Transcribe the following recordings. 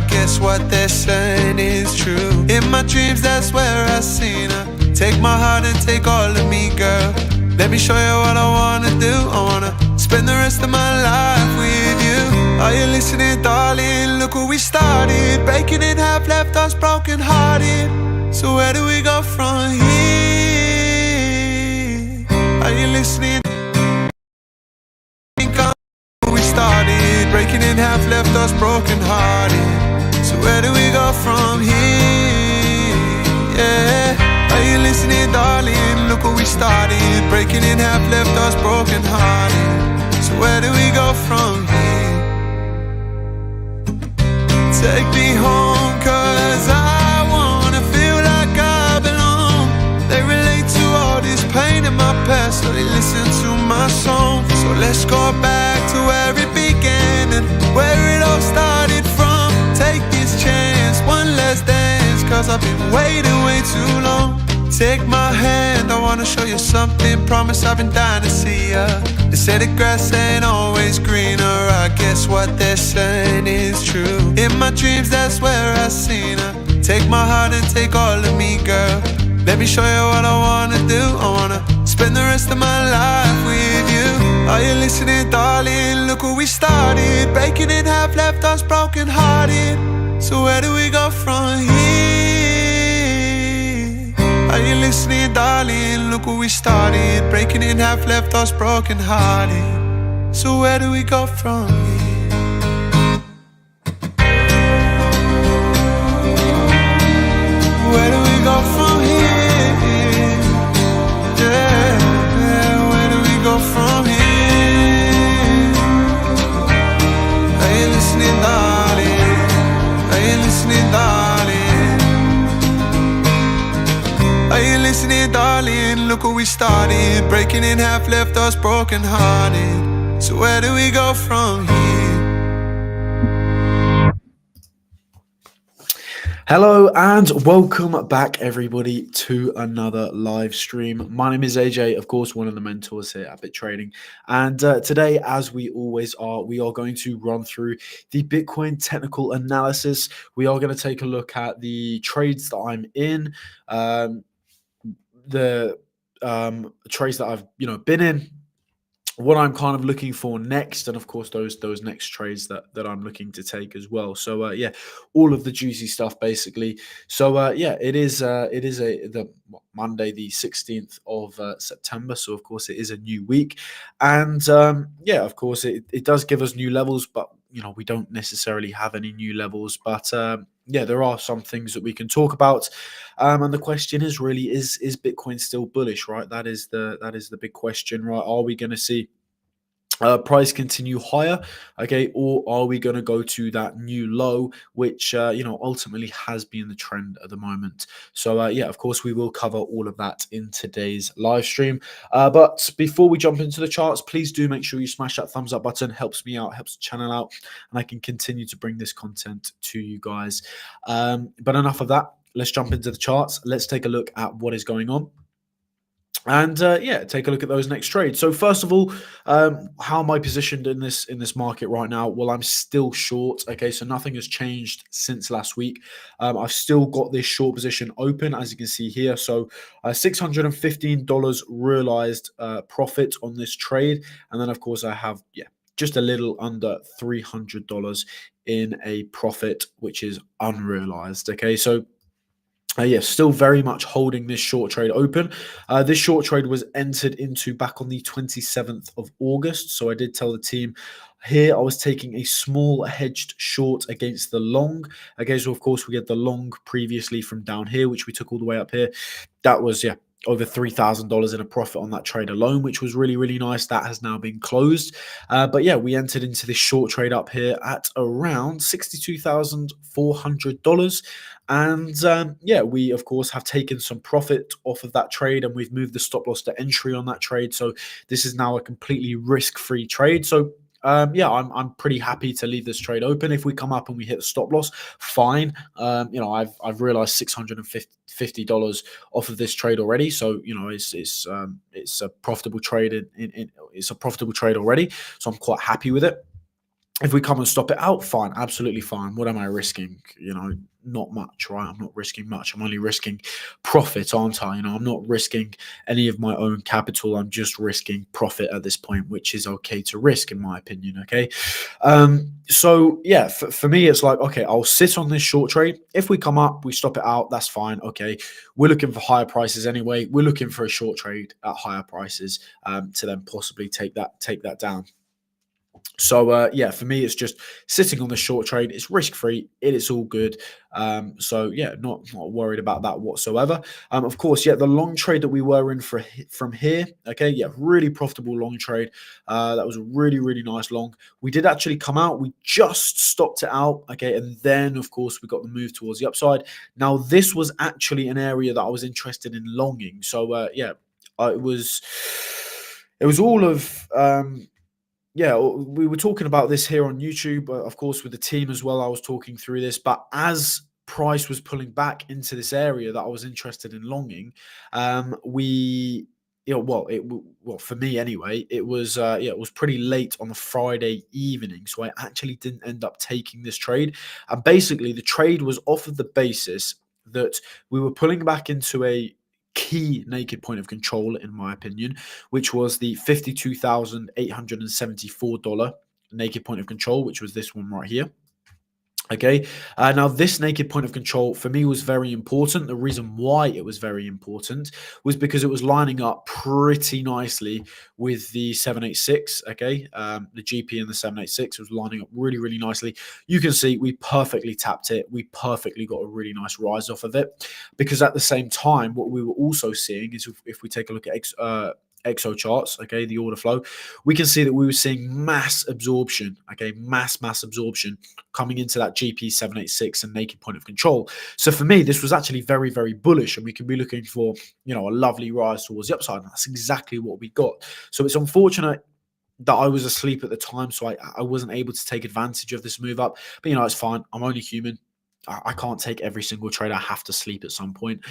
guess what they're saying is true. In my dreams, that's where I seen her. Take my heart and take all of me, girl. Let me show you what I wanna do. I wanna spend the rest of my life with you. Are you listening, darling? Look where we started. Breaking in half, left us broken hearted. So where do we go from here? Are you listening? We started. Breaking in half, left us broken hearted. So where do we go from here? Yeah. Are you listening, darling? Look where we started. Breaking in half, left us broken hearted. So where do we go from here? Take me home, cause I wanna feel like I belong. They relate to all this pain in my past, so they listen to my song. So let's go back to where it began and where it all started from. Take this chance, one last dance, cause I've been waiting way too long. Take my hand, I wanna show you something. Promise I've been dying to see ya. They say the grass ain't always greener. I guess what they're saying is true. In my dreams, that's where I seen her. Take my heart and take all of me, girl. Let me show you what I wanna do. I wanna spend the rest of my life with you. Are you listening, darling? Look where we started. Breaking in half, left us broken hearted. So where do we go from here? Are you listening, darling? Look where we started. Breaking in half, left us broken hearted. So where do we go from here? Where do we go from here? Yeah, where do we go from here? Are you listening, darling? Are you listening, darling? Are you listening, darling? Look where we started. Breaking in half, left us broken hearted. So where do we go from here? Hello and welcome back, everybody, to another live stream. My name is AJ, of course, one of the mentors here at Bit Trading. And today, as we always are, we are going to run through the Bitcoin technical analysis. We are going to take a look at the trades that I'm in, the trades that I've been in, what I'm kind of looking for next, and of course those next trades that I'm looking to take as well. So yeah, all of the juicy stuff basically. So yeah, it is the Monday the 16th of September. So of course it is a new week, and yeah, of course it does give us new levels, but we don't necessarily have any new levels. But yeah, there are some things that we can talk about, and the question is really: is Bitcoin still bullish? Right, that is the big question. Right, are we going to see price continue higher, okay, or are we going to go to that new low, which ultimately has been the trend at the moment? So yeah, of course we will cover all of that in today's live stream, but before we jump into the charts, please do make sure you smash that thumbs up button. Helps me out, helps the channel out, and I can continue to bring this content to you guys. But enough of that, let's jump into the charts. Let's take a look at what is going on. And yeah, take a look at those next trades. So first of all, how am I positioned in this market right now? Well, I'm still short. Okay, so nothing has changed since last week. I've still got this short position open, as you can see here. So $615 realized profit on this trade, and then of course I have just a little under $300 in a profit, which is unrealized. Okay, so yeah, still very much holding this short trade open. This short trade was entered into back on the 27th of August. So I did tell the team here I was taking a small hedged short against the long. Okay, so of course we had the long previously from down here, which we took all the way up here. That was, over $3,000 in a profit on that trade alone, which was really, really nice. That has now been closed. But yeah, we entered into this short trade up here at around $62,400. And yeah, we of course have taken some profit off of that trade, and we've moved the stop loss to entry on that trade. So this is now a completely risk-free trade. So yeah, I'm pretty happy to leave this trade open. If we come up and we hit the stop loss, fine. I've realized $650 off of this trade already. So it's a profitable trade. It's a profitable trade already. So I'm quite happy with it. If we come and stop it out, fine, absolutely fine. What am I risking? Not much, right? I'm not risking much. I'm only risking profit, aren't I? I'm not risking any of my own capital. I'm just risking profit at this point, which is okay to risk, in my opinion. Okay. So yeah, for me, it's like, okay, I'll sit on this short trade. If we come up, we stop it out, that's fine. Okay. We're looking for higher prices anyway. We're looking for a short trade at higher prices to then possibly take that down. So yeah, for me, it's just sitting on the short trade. It's risk free. It is all good. So yeah, not worried about that whatsoever. Of course, yeah, the long trade that we were in from here. Okay, yeah, really profitable long trade. That was a really nice long. We did actually come out. We just stopped it out. Okay, and then of course we got the move towards the upside. Now this was actually an area that I was interested in longing. So yeah, it was. It was all of yeah, we were talking about this here on YouTube, of course, with the team as well. I was talking through this, but as price was pulling back into this area that I was interested in longing, we, well, for me anyway, it was yeah, it was pretty late on the Friday evening, so I actually didn't end up taking this trade. And basically, the trade was off of the basis that we were pulling back into a key naked point of control, in my opinion, which was the $52,874 naked point of control, which was this one right here. Okay. Now this naked point of control for me was very important. The reason why it was very important was because it was lining up pretty nicely with the 786. Okay. The GP and the 786 was lining up really nicely. You can see we perfectly tapped it. We perfectly got a really nice rise off of it, because at the same time, what we were also seeing is, if we take a look at exo charts, okay, the order flow, we can see that we were seeing mass absorption, okay, mass absorption coming into that GP 786 and naked point of control. So for me, this was actually very bullish, and we could be looking for, a lovely rise towards the upside. And that's exactly what we got. So it's unfortunate that I was asleep at the time, so I wasn't able to take advantage of this move up. But it's fine. I'm only human. I can't take every single trade. I have to sleep at some point.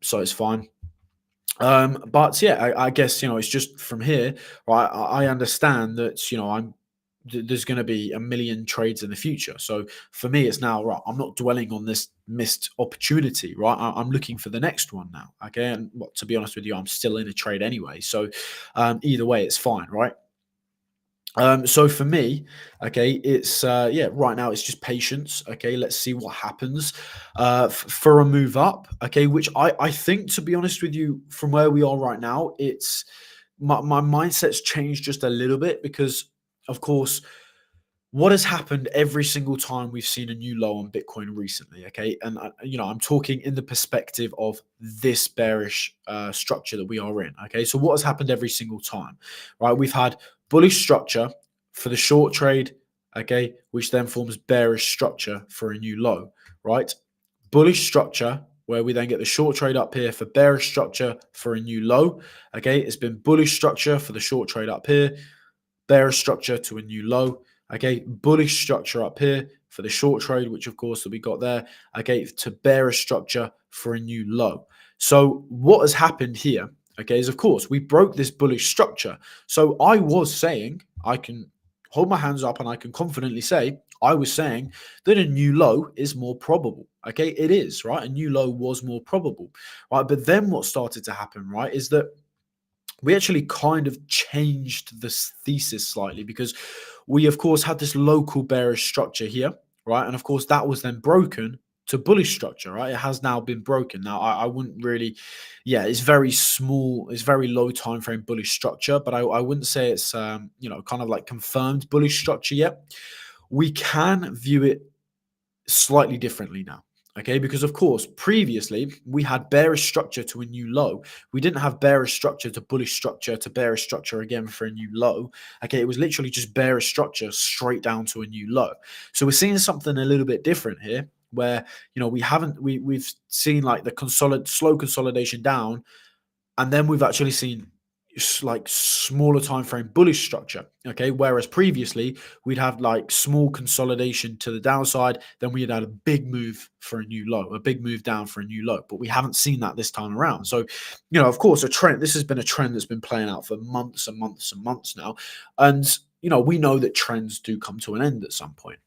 So it's fine. But yeah, I guess it's just from here, right? I understand that there's going to be a million trades in the future. So for me, it's now right. I'm not dwelling on this missed opportunity, right? I'm looking for the next one now. Okay, and to be honest with you, I'm still in a trade anyway. So either way, it's fine, right? So for me, okay, it's yeah, right now it's just patience. Okay, let's see what happens for a move up. Okay, which I think, to be honest with you, from where we are right now, it's my mindset's changed just a little bit, because of course, what has happened every single time we've seen a new low on Bitcoin recently, okay? And I'm talking in the perspective of this bearish structure that we are in, okay? So what has happened every single time, right? We've had bullish structure for the short trade, okay, which then forms bearish structure for a new low, right? Bullish structure, where we then get the short trade up here for bearish structure for a new low, okay? It's been bullish structure for the short trade up here, bearish structure to a new low. Okay, bullish structure up here for the short trade, which of course that we got there. Okay, to bearish structure for a new low. So what has happened here, okay, is of course we broke this bullish structure. So I was saying, I can hold my hands up and I can confidently say, I was saying that a new low is more probable. Okay, it is, right? A new low was more probable, right? But then what started to happen, right, is that we actually kind of changed this thesis slightly, because we, of course, had this local bearish structure here, right? And of course, that was then broken to bullish structure, right? It has now been broken. Now, I wouldn't really, yeah, it's very small, it's very low time frame bullish structure, but I wouldn't say it's, kind of like confirmed bullish structure yet. We can view it slightly differently now. Okay, because of course, previously we had bearish structure to a new low. We didn't have bearish structure to bullish structure to bearish structure again for a new low. Okay, it was literally just bearish structure straight down to a new low. So we're seeing something a little bit different here, where we've seen like the slow consolidation down, and then we've actually seen like smaller time frame bullish structure. Okay, whereas previously we'd have like small consolidation to the downside, then we'd had a big move for a new low, a big move down for a new low, but we haven't seen that this time around. So of course, this has been a trend that's been playing out for months and months and months now. And we know that trends do come to an end at some point.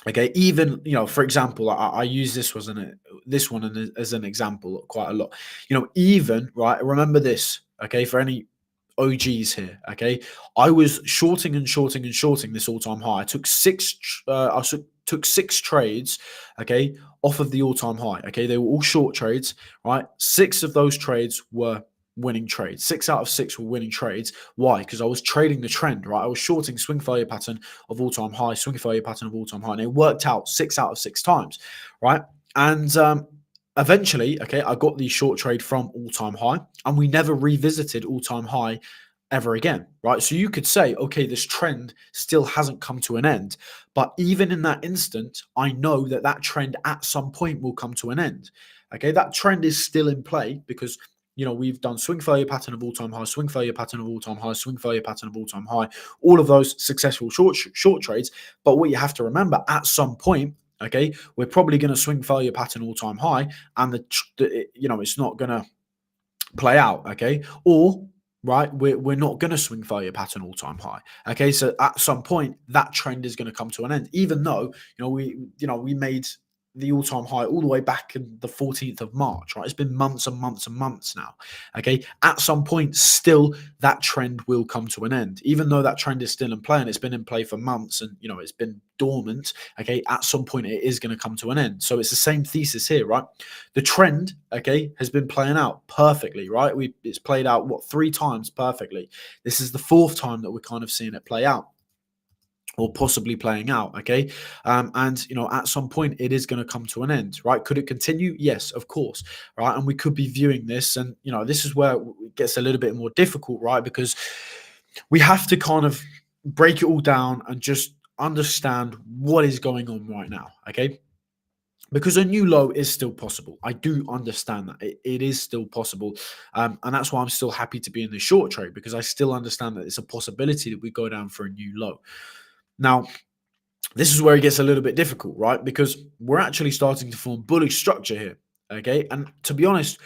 Okay, even for example, I use this one as an example quite a lot. Even right, remember this, okay, for any OGs here, okay, I was shorting and shorting and shorting this all-time high. I took took six trades, okay, off of the all-time high. Okay, they were all short trades, right? Six of those trades were winning trades. 6 out of 6 were winning trades. Why? Because I was trading the trend, right? I was shorting swing failure pattern of all-time high, swing failure pattern of all-time high, and it worked out 6 out of 6 times, right? And eventually, okay, I got the short trade from all-time high, and we never revisited all-time high ever again, right? So you could say, okay, this trend still hasn't come to an end, but even in that instant, I know that that trend at some point will come to an end. Okay, that trend is still in play because we've done swing failure pattern of all-time high, swing failure pattern of all-time high, swing failure pattern of all-time high, all of those successful short trades. But what you have to remember, at some point, okay, we're probably going to swing failure pattern all-time high, and it's not going to play out, okay? Or right, we're not going to swing failure pattern all-time high, okay? So at some point, that trend is going to come to an end, even though we made the all-time high all the way back in the 14th of March, right? It's been months and months and months now, okay? At some point, still, that trend will come to an end. Even though that trend is still in play and it's been in play for months and, it's been dormant, okay? At some point, it is going to come to an end. So it's the same thesis here, right? The trend, okay, has been playing out perfectly, right? It's played out, 3 times perfectly. This is the 4th time that we're kind of seeing it play out, or possibly playing out, okay? And, at some point, it is going to come to an end, right? Could it continue? Yes, of course, right? And we could be viewing this, and, this is where it gets a little bit more difficult, right? Because we have to kind of break it all down and just understand what is going on right now, okay? Because a new low is still possible. I do understand that. It is still possible. And that's why I'm still happy to be in the short trade, because I still understand that it's a possibility that we go down for a new low. Now, this is where it gets a little bit difficult, right? Because we're actually starting to form bullish structure here, okay? And to be honest,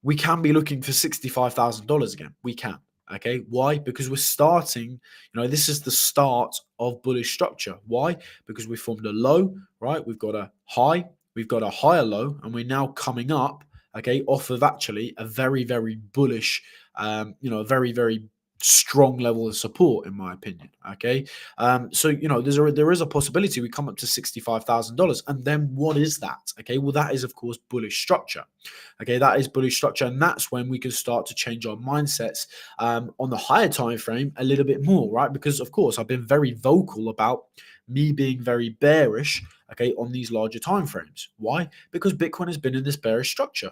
we can be looking for $65,000 again. We can, okay? Why? Because we're starting, this is the start of bullish structure. Why? Because we formed a low, right? We've got a high, we've got a higher low, and we're now coming up, okay, off of actually a very, very bullish, a very, very strong level of support, in my opinion. Okay, so there is a possibility we come up to $65,000, and then what is that? Okay, well, that is of course bullish structure. Okay, that is bullish structure, and that's when we can start to change our mindsets on the higher time frame a little bit more, right? Because of course I've been very vocal about me being very bearish, okay, on these larger time frames. Why? Because Bitcoin has been in this bearish structure.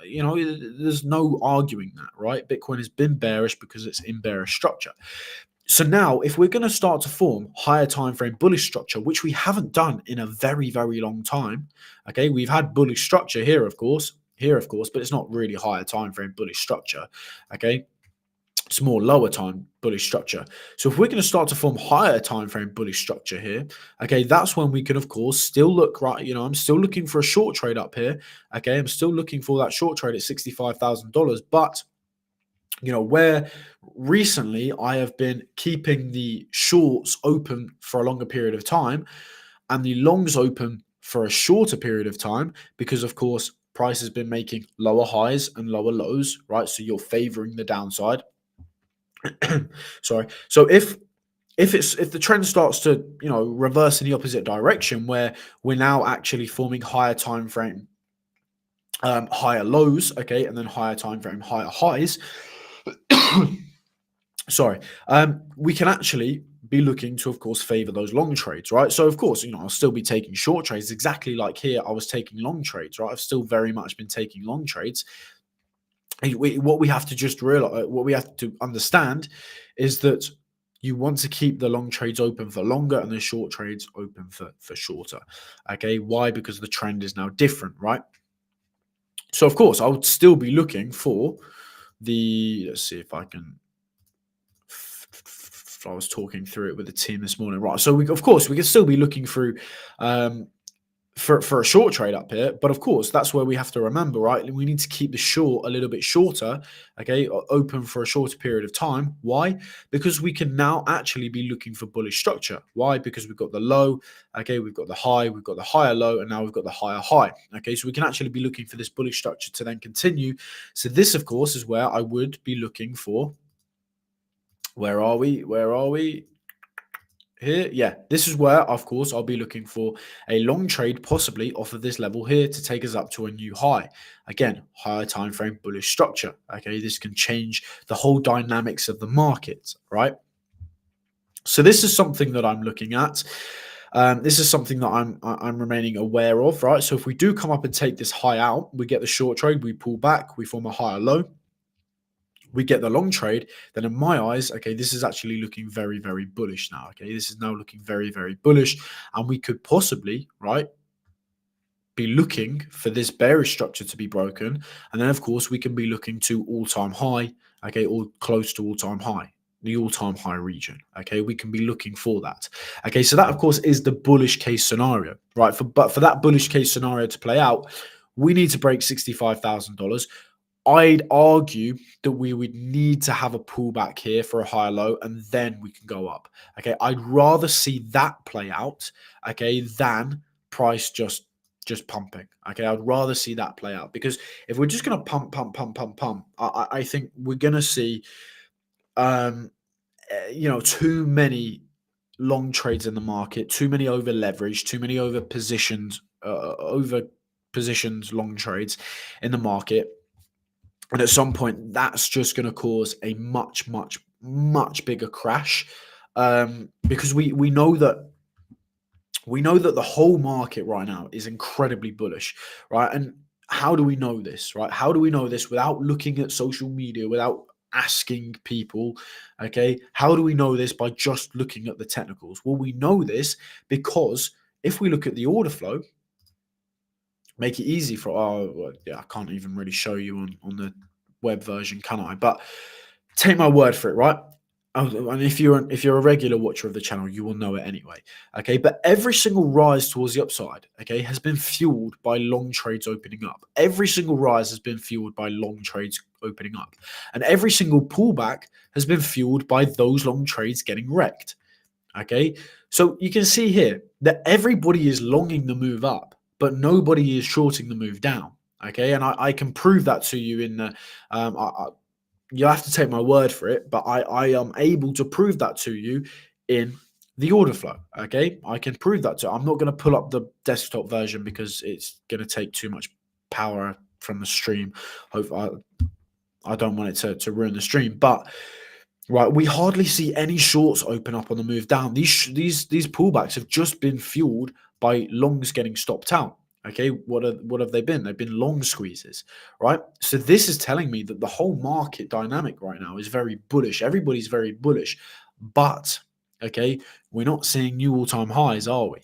There's no arguing that, right? Bitcoin has been bearish because it's in bearish structure. So now, if we're going to start to form higher time frame bullish structure, which we haven't done in a very, very long time, okay, we've had bullish structure here, of course, but it's not really higher time frame bullish structure, okay? It's more lower time bullish structure. So if we're going to start to form higher time frame bullish structure here, okay, that's when we can of course still look, right, I'm still looking for a short trade up here, okay? I'm still looking for that short trade at $65,000, but where recently I have been keeping the shorts open for a longer period of time and the longs open for a shorter period of time, because of course price has been making lower highs and lower lows, right? So you're favoring the downside. Sorry. So if the trend starts to reverse in the opposite direction, where we're now actually forming higher time frame higher lows, okay, and then higher time frame higher highs, sorry, we can actually be looking to of course favor those long trades, right? So of course I'll still be taking short trades, exactly like here I was taking long trades, right? I've still very much been taking long trades. What we have to just realize, what we have to understand, is that you want to keep the long trades open for longer and the short trades open for shorter. Okay, why? Because the trend is now different, right? So of course I would still be looking for let's see if I can. I was talking through it with the team this morning, right? So of course we can still be looking through for a short trade up here. But of course, that's where we have to remember, right? We need to keep the short a little bit shorter, okay, open for a shorter period of time. Why? Because we can now actually be looking for bullish structure. Why? Because we've got the low, okay, we've got the high, we've got the higher low, and now we've got the higher high. Okay, so we can actually be looking for this bullish structure to then continue. So this, of course, is where I would be looking for. Where are we? Where are we? Here, yeah, this is where, of course, I'll be looking for a long trade, possibly off of this level here, to take us up to a new high. Again, higher time frame bullish structure. Okay, this can change the whole dynamics of the market, right? So this is something that I'm looking at. This is something that I'm remaining aware of, right? So if we do come up and take this high out, we get the short trade, we pull back, we form a higher low, we get the long trade, then in my eyes, okay, this is actually looking very, very bullish now. Okay, this is now looking very, very bullish, and we could possibly, right, be looking for this bearish structure to be broken, and then of course we can be looking to all-time high, okay, or close to all-time high, the all-time high region. Okay, we can be looking for that. Okay, so that of course is the bullish case scenario, right? But for that bullish case scenario to play out, we need to break $65,000. I'd argue that we would need to have a pullback here for a higher low, and then we can go up. Okay, I'd rather see that play out, okay, than price just pumping. Okay, I'd rather see that play out, because if we're just going to pump, I think we're going to see, too many long trades in the market, too many over leveraged, too many over positioned long trades in the market. And at some point, that's just going to cause a much, much, much bigger crash, because we know that the whole market right now is incredibly bullish, right? And how do we know this, right? How do we know this without looking at social media, without asking people? Okay, how do we know this? By just looking at the technicals. Well, we know this because if we look at the order flow, make it easy for I can't even really show you on the web version, can I? But take my word for it, right? And if you're a regular watcher of the channel, you will know it anyway. Okay, but every single rise towards the upside, okay, has been fueled by long trades opening up. Every single rise has been fueled by long trades opening up, and every single pullback has been fueled by those long trades getting wrecked. Okay, so you can see here that everybody is longing the move up, but nobody is shorting the move down. Okay, and I can prove that to you in the. You'll have to take my word for it, but I am able to prove that to you in the order flow. Okay, I can prove that to. I'm not going to pull up the desktop version because it's going to take too much power from the stream. I don't want it to ruin the stream, but. Right, we hardly see any shorts open up on the move down. These pullbacks have just been fueled by longs getting stopped out. Okay, what have they been? They've been long squeezes, right? So this is telling me that the whole market dynamic right now is very bullish. Everybody's very bullish, but okay, we're not seeing new all-time highs, are we?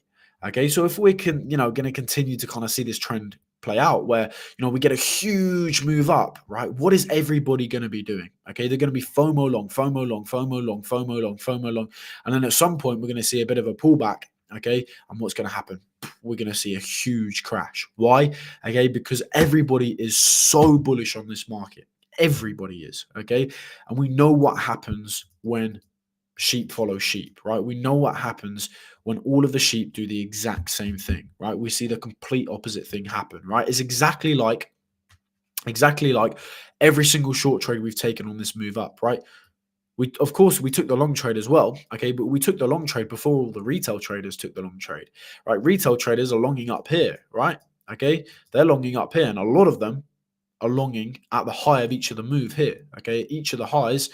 Okay, so if we're going to continue to kind of see this trend play out where we get a huge move up, right? What is everybody going to be doing? Okay, they're going to be FOMO long, FOMO long, FOMO long, FOMO long, FOMO long, and then at some point we're going to see a bit of a pullback. Okay, and what's going to happen? We're going to see a huge crash. Why? Okay, because everybody is so bullish on this market. Everybody is. Okay, and we know what happens when sheep follow sheep, right? We know what happens when all of the sheep do the exact same thing, right? We see the complete opposite thing happen, right? It's exactly like every single short trade we've taken on this move up, right? Of course we took the long trade as well, okay, but we took the long trade before all the retail traders took the long trade, right? Retail traders are longing up here, right? Okay, they're longing up here, and a lot of them are longing at the high of each of the move here, okay? Each of the highs,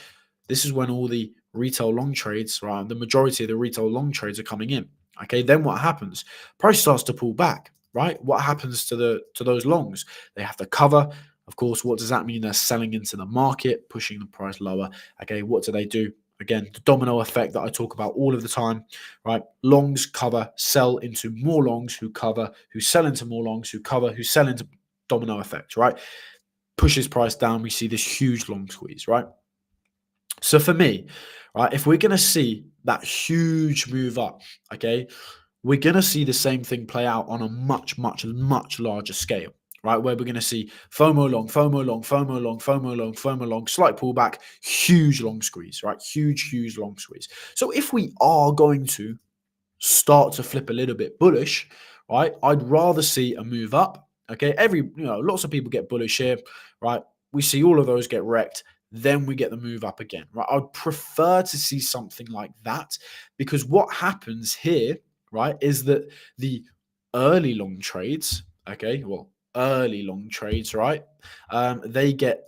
this is when all the retail long trades, right? The majority of the retail long trades are coming in. Okay, then what happens? Price starts to pull back, right? What happens to those longs? They have to cover. Of course, what does that mean? They're selling into the market, pushing the price lower. Okay, what do they do? Again, the domino effect that I talk about all of the time, right? Longs cover, sell into more longs who cover, who sell into more longs who cover, who sell into domino effect, right? Pushes price down. We see this huge long squeeze, right? So for me, right, if we're going to see that huge move up, okay, we're going to see the same thing play out on a much, much, much larger scale, right? Where we're going to see FOMO long, FOMO long, FOMO long, FOMO long, FOMO long, slight pullback, huge long squeeze, right? Huge, huge long squeeze. So if we are going to start to flip a little bit bullish, right? I'd rather see a move up. Okay, lots of people get bullish here, right? We see all of those get wrecked, then we get the move up again, right? I'd prefer to see something like that, because what happens here, right, is that the early long trades, early long trades, right? They get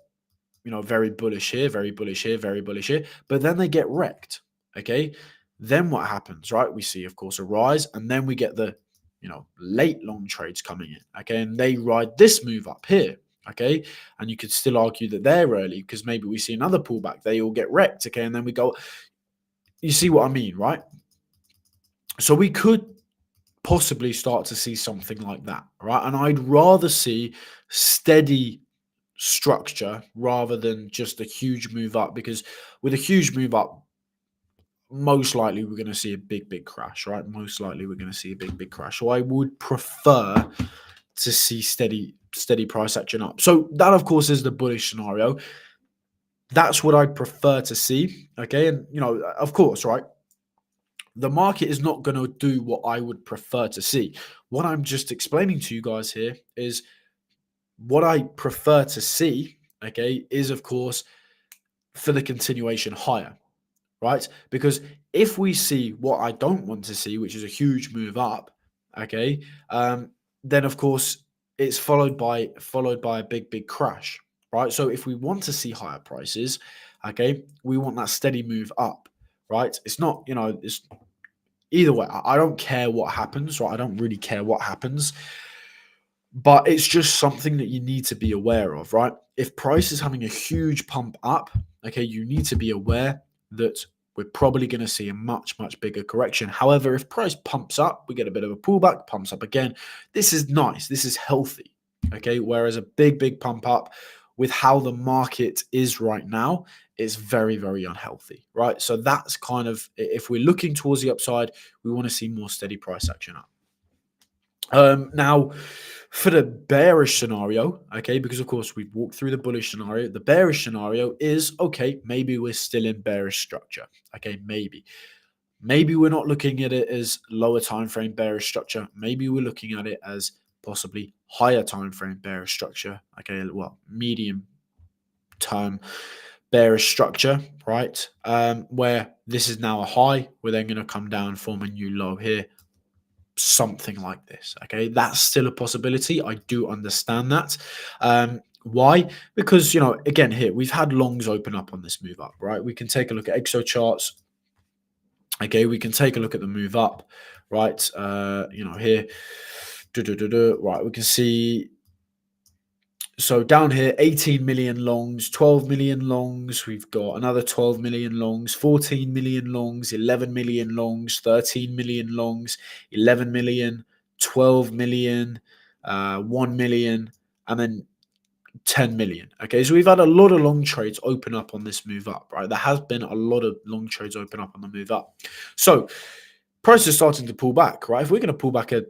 very bullish here, very bullish here, very bullish here, but then they get wrecked. Okay. Then what happens, right? We see, of course, a rise, and then we get the, late long trades coming in. Okay. And they ride this move up here. Okay. And you could still argue that they're early because maybe we see another pullback. They all get wrecked. Okay. And then we go, you see what I mean, right? So we could possibly start to see something like that, right? And I'd rather see steady structure rather than just a huge move up, because with a huge move up, most likely we're going to see a big crash, right? Most likely we're going to see a big crash. So I would prefer to see steady price action up. So that, of course, is the bullish scenario. That's what I'd prefer to see. Okay. And of course, right, the market is not going to do what I would prefer to see. What I'm just explaining to you guys here is what I prefer to see, okay, is, of course, for the continuation higher, right? Because if we see what I don't want to see, which is a huge move up, okay, then, of course, it's followed by a big crash, right? So if we want to see higher prices, okay, we want that steady move up, right? It's not, it's either way. I don't care what happens, right? I don't really care what happens. But it's just something that you need to be aware of, right? If price is having a huge pump up, okay, you need to be aware that we're probably going to see a much bigger correction. However, if price pumps up, we get a bit of a pullback, pumps up again. This is nice. This is healthy, okay? Whereas a big pump up with how the market is right now is very unhealthy, right? So that's kind of, if we're looking towards the upside, we want to see more steady price action up. Now, for the bearish scenario, okay, because of course we've walked through the bullish scenario, the bearish scenario is, okay, maybe we're still in bearish structure. Okay, maybe we're not looking at it as lower time frame bearish structure. Maybe we're looking at it as possibly higher time frame bearish structure. Okay, well, medium term bearish structure, right? Where this is now a high, we're then going to come down, form a new low here. Something like this. Okay, that's still a possibility. I do understand that. Why? Because, again, here we've had longs open up on this move up, right? We can take a look at exo charts. Okay, we can take a look at the move up, right? Here, right, we can see. So down here, 18 million longs, 12 million longs. We've got another 12 million longs, 14 million longs, 11 million longs, 13 million longs, 11 million, 12 million, 1 million, and then 10 million. Okay, so we've had a lot of long trades open up on this move up, right? There has been a lot of long trades open up on the move up. So price is starting to pull back, right? If we're going to pull back a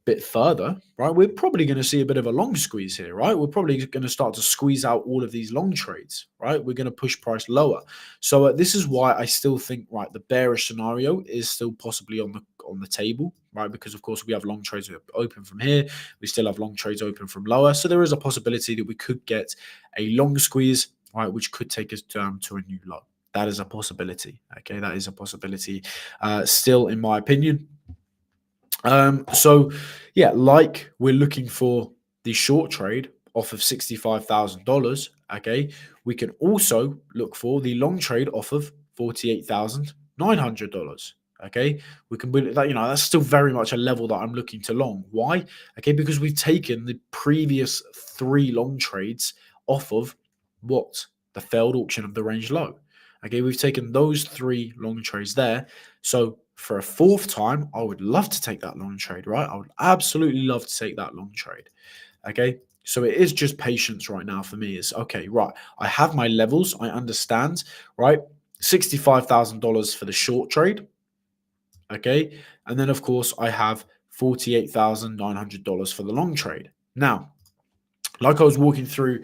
bit further, right, we're probably going to see a bit of a long squeeze here, right? We're probably going to start to squeeze out all of these long trades, right? We're going to push price lower. So this is why I still think, right, the bearish scenario is still possibly on the table, right? Because of course we have long trades open from here. We still have long trades open from lower. So there is a possibility that we could get a long squeeze, right, which could take us down to a new low. That is a possibility. Okay, that is a possibility still, in my opinion. So yeah, like we're looking for the short trade off of $65,000. Okay, we can also look for the long trade off of $48,900. Okay, we can put that, that's still very much a level that I'm looking to long. Why? Okay, because we've taken the previous 3 long trades off of what? The failed auction of the range low. Okay, we've taken those 3 long trades there. So for a 4th time, I would love to take that long trade, right? I would absolutely love to take that long trade. Okay, so it is just patience right now for me. It's okay, right? I have my levels. I understand, right? $65,000 for the short trade. Okay. And then, of course, I have $48,900 for the long trade. Now, like I was walking through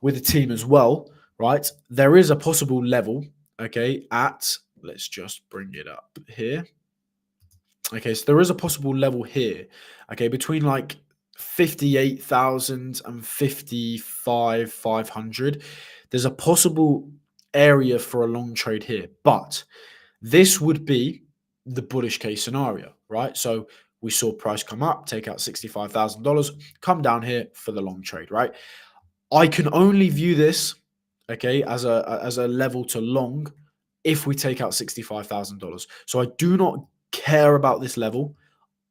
with the team as well, right? There is a possible level, okay, let's just bring it up here. Okay, so there is a possible level here, okay, between like 58,000 and 55,500. There's a possible area for a long trade here, but this would be the bullish case scenario, right? So we saw price come up, take out $65,000, come down here for the long trade, right? I can only view this, okay, as a level to long if we take out $65,000. So I do not care about this level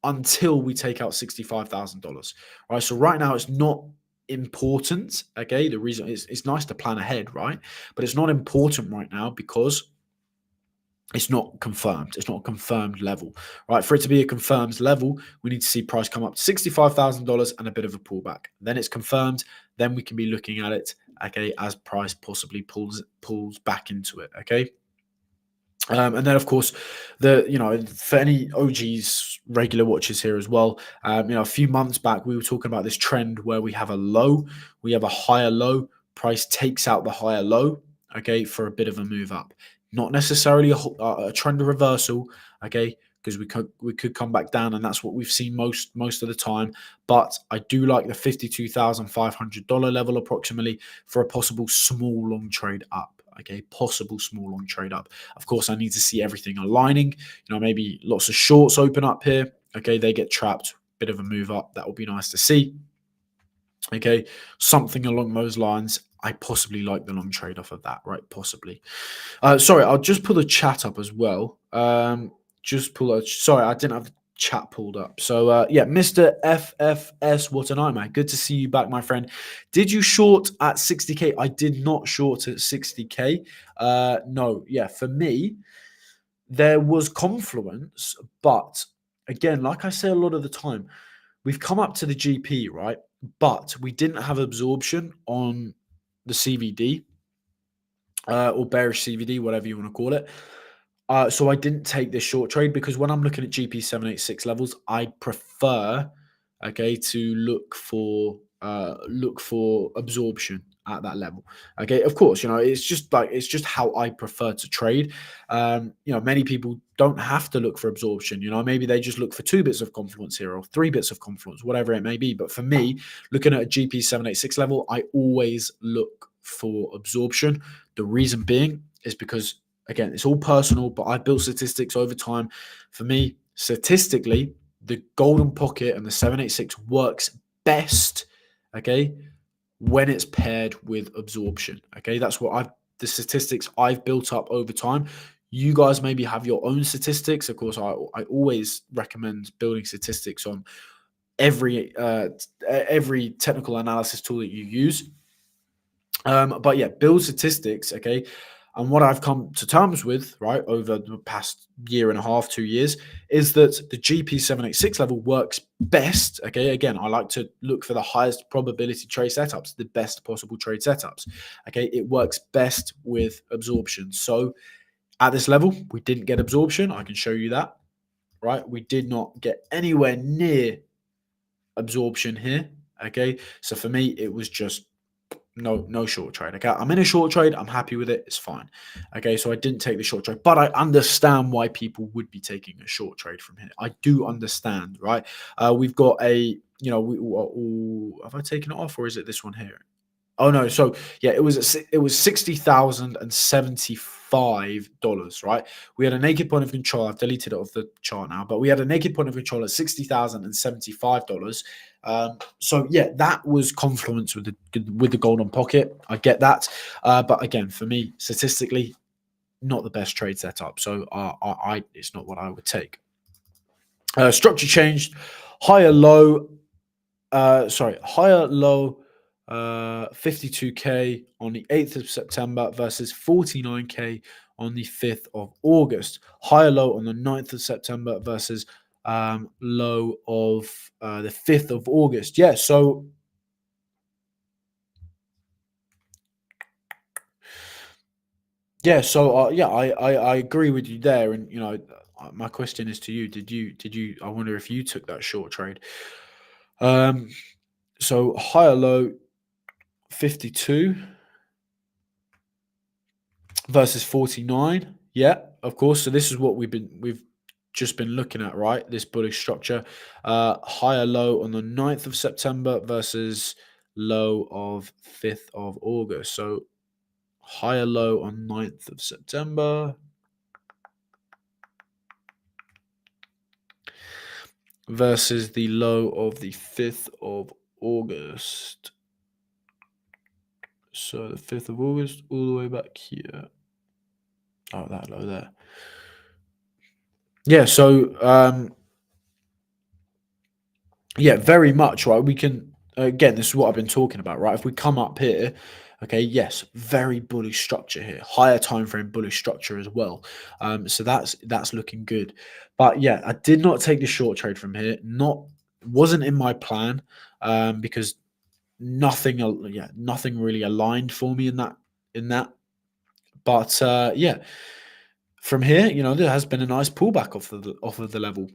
until we take out $65,000. Right. So right now it's not important. Okay. The reason is it's nice to plan ahead, right? But it's not important right now because it's not confirmed. It's not a confirmed level, right? For it to be a confirmed level, we need to see price come up to $65,000 and a bit of a pullback. Then it's confirmed. Then we can be looking at it, okay, as price possibly pulls back into it, okay. And then, of course, for any OGs, regular watchers here as well, a few months back we were talking about this trend where we have a low, we have a higher low, price takes out the higher low, okay, for a bit of a move up. Not necessarily a trend reversal, okay, because we could come back down, and that's what we've seen most of the time. But I do like the $52,500 level approximately for a possible small long trade up. Okay, possible small long trade up. Of course, I need to see everything aligning. Maybe lots of shorts open up here. Okay, they get trapped. Bit of a move up. That would be nice to see. Okay, something along those lines. I possibly like the long trade off of that, right? Possibly. Sorry, I'll just pull the chat up as well. Sorry, I didn't have the chat pulled up. So yeah, Mr. FFS, what an eye, man. Good to see you back, my friend. Did you short at 60k? I did not short at 60k. No, yeah, for me, there was confluence, but again, like I say a lot of the time, we've come up to the GP, right? But we didn't have absorption on the CVD or bearish CVD, whatever you want to call it. So I didn't take this short trade because when I'm looking at GP 786 levels, I prefer, okay, to look for absorption at that level. Okay, of course, it's just how I prefer to trade. Many people don't have to look for absorption. Maybe they just look for 2 bits of confluence here or 3 bits of confluence, whatever it may be. But for me, looking at a GP 786 level, I always look for absorption. The reason being is because, again, it's all personal, but I've built statistics over time. For me, statistically, the golden pocket and the 786 works best, okay, when it's paired with absorption. Okay, that's what the statistics I've built up over time. You guys maybe have your own statistics. Of course, I always recommend building statistics on every technical analysis tool that you use. But yeah, build statistics, okay. And what I've come to terms with, right, over the past year and a half, 2 years, is that the GP 786 level works best. Okay, again, I like to look for the highest probability trade setups, the best possible trade setups. Okay, it works best with absorption. So at this level, we didn't get absorption. I can show you that, right? We did not get anywhere near absorption here. Okay, so for me, it was just no short trade. Okay, I'm in a short trade. I'm happy with it. It's fine. Okay, so I didn't take the short trade, but I understand why people would be taking a short trade from here. I do understand, right? We've got have I taken it off or is it this one here? Oh no, so yeah, it was $60,075, right? We had a naked point of control. I've deleted it off the chart now, but we had a naked point of control at $60,075. So yeah, that was confluence with the golden pocket. I get that, but again, for me, statistically, not the best trade setup. So it's not what I would take. Structure changed, higher low. Higher low. 52k on the 8th of September versus 49k on the 5th of August. Higher low on the 9th of September versus low of the 5th of August. Yeah, so I agree with you there, and my question is to you: Did you? I wonder if you took that short trade. Um, so higher low 52 versus 49. Yeah, of course. So this is what we've just been looking at, right? This bullish structure. Higher low on the 9th of September versus low of 5th of August. So higher low on 9th of September versus the low of the 5th of August. So the 5th of August all the way back here. Oh, that low there. Yeah, so yeah, very much, right? We can, again, this is what I've been talking about, right? If we come up here, okay, yes, very bullish structure here, higher time frame bullish structure as well. So that's looking good. But yeah, I did not take the short trade from here. Wasn't in my plan, because nothing really aligned for me in that. But yeah, from here, there has been a nice pullback off of the level.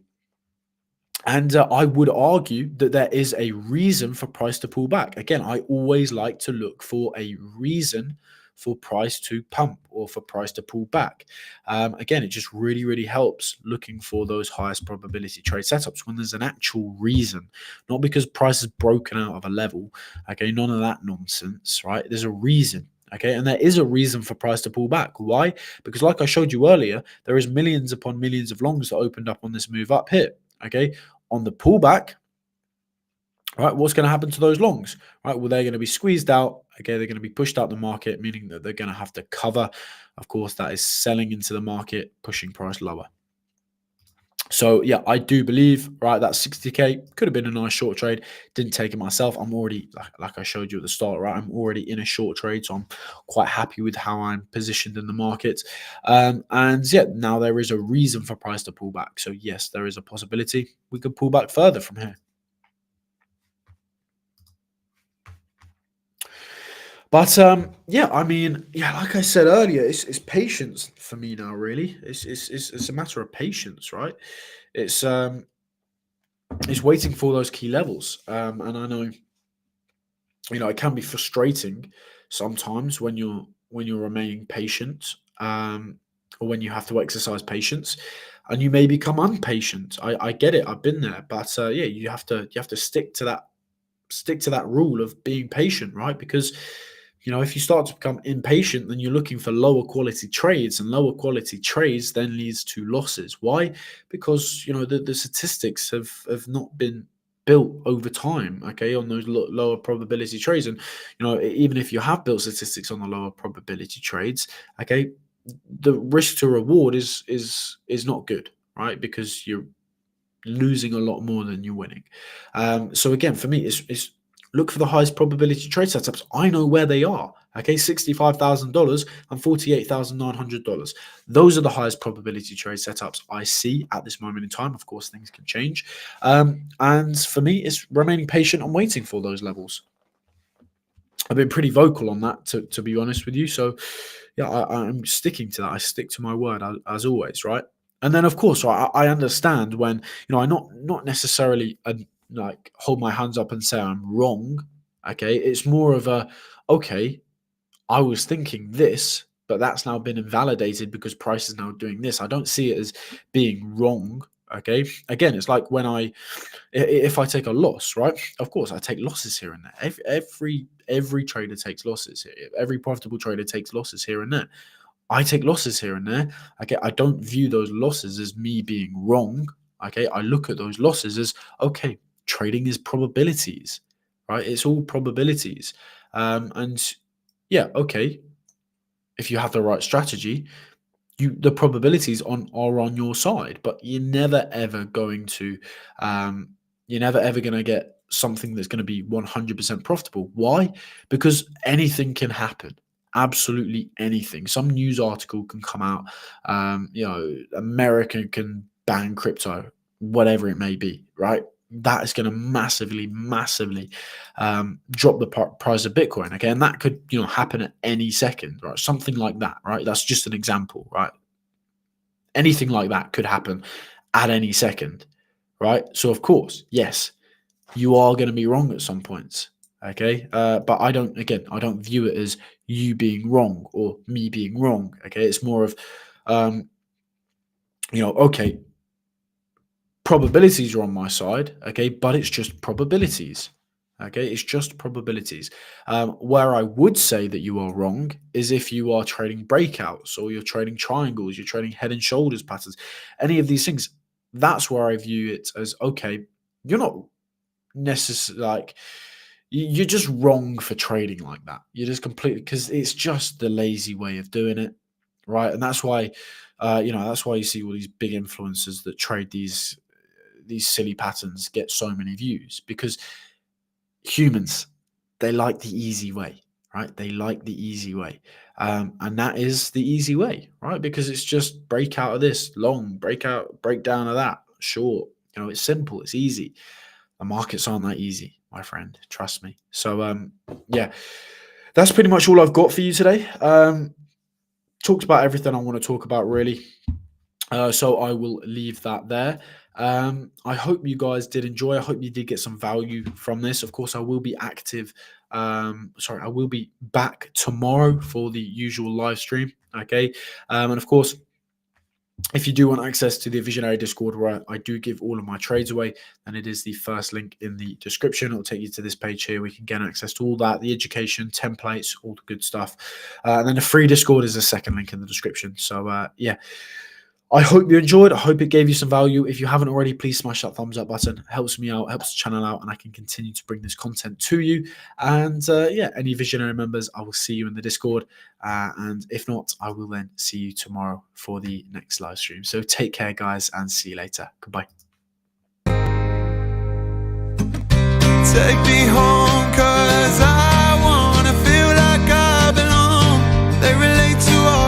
And I would argue that there is a reason for price to pull back. Again, I always like to look for a reason for price to pump or for price to pull back. Again, it just really, really helps looking for those highest probability trade setups when there's an actual reason, not because price is broken out of a level. Okay, none of that nonsense, right? There's a reason. Okay, and there is a reason for price to pull back. Why? Because, like I showed you earlier, there is millions upon millions of longs that opened up on this move up here. Okay, on the pullback, right, what's going to happen to those longs? Right, well, they're going to be squeezed out. Okay, they're going to be pushed out the market, meaning that they're going to have to cover. Of course, that is selling into the market, pushing price lower. So yeah, I do believe, right, that 60K could have been a nice short trade. Didn't take it myself. I'm already, like I showed you at the start, right, I'm already in a short trade, so I'm quite happy with how I'm positioned in the market. And yeah, now there is a reason for price to pull back. So yes, there is a possibility we could pull back further from here. But yeah, I mean, yeah, like I said earlier, it's patience for me now. Really, it's a matter of patience, right? It's um, it's waiting for those key levels. And I know, it can be frustrating sometimes when you're remaining patient, or when you have to exercise patience, and you may become impatient. I get it. I've been there, but yeah, you have to stick to that rule of being patient, right? Because if you start to become impatient, then you're looking for lower quality trades, and lower quality trades then leads to losses. Why? Because the statistics have not been built over time, okay, on those lower probability trades. And even if you have built statistics on the lower probability trades, okay, the risk to reward is not good, right? Because you're losing a lot more than you're winning. So again, for me, it's look for the highest probability trade setups. I know where they are. Okay, $65,000 and $48,900. Those are the highest probability trade setups I see at this moment in time. Of course, things can change. And for me, it's remaining patient and waiting for those levels. I've been pretty vocal on that, to be honest with you. So, yeah, I'm sticking to that. I stick to my word as always, right? And then, of course, I understand when I not necessarily like hold my hands up and say I'm wrong. Okay, it's more of a okay. I was thinking this, but that's now been invalidated because price is now doing this. I don't see it as being wrong. Okay, again, it's like when if I take a loss, right? Of course, I take losses here and there. Every trader takes losses here. Every profitable trader takes losses here and there. I take losses here and there. Okay, I don't view those losses as me being wrong. Okay, I look at those losses as okay. Trading is probabilities, right? It's all probabilities, and yeah, okay. If you have the right strategy, the probabilities are on your side, but um, you're never ever going to get something that's going to be 100% profitable. Why? Because anything can happen. Absolutely anything. Some news article can come out. America can ban crypto, whatever it may be. Right? That is going to massively, massively drop the price of Bitcoin. Okay, and that could happen at any second. Right? Something like that. Right? That's just an example. Right? anything like that could happen at any second, right? So of course, yes, you are going to be wrong at some points. Okay. But I don't view it as you being wrong or me being wrong. Okay. It's more of, okay, probabilities are on my side. Okay. But it's just probabilities. Okay. It's just probabilities. Where I would say that you are wrong is if you are trading breakouts or you're trading triangles, you're trading head and shoulders patterns, any of these things. That's where I view it as, okay, you're not necessarily like, you're just wrong for trading like that. You're just completely, because it's just the lazy way of doing it, right? And that's why, that's why you see all these big influencers that trade these silly patterns get so many views, because humans, they like the easy way, right? They like the easy way, and that is the easy way, right? Because it's just break out of this long, break down of that short. It's simple, it's easy. The markets aren't that easy, my friend. Trust me. So, yeah, that's pretty much all I've got for you today. Talked about everything I want to talk about, really. So I will leave that there. I hope you guys did enjoy. I hope you did get some value from this. Of course, I will be active. I will be back tomorrow for the usual live stream. Okay. And of course, if you do want access to the Visionary Discord, where I do give all of my trades away, then it is the first link in the description. It'll take you to this page here. We can get access to all that, the education, templates, all the good stuff. And then the free Discord is the second link in the description. So, yeah. I hope you enjoyed. I hope it gave you some value. If you haven't already, please smash that thumbs up button. It helps me out, helps the channel out, and I can continue to bring this content to you. And yeah, any Visionary members, I will see you in the Discord. And if not, I will then see you tomorrow for the next live stream. So take care, guys, and see you later. Goodbye. Take me home.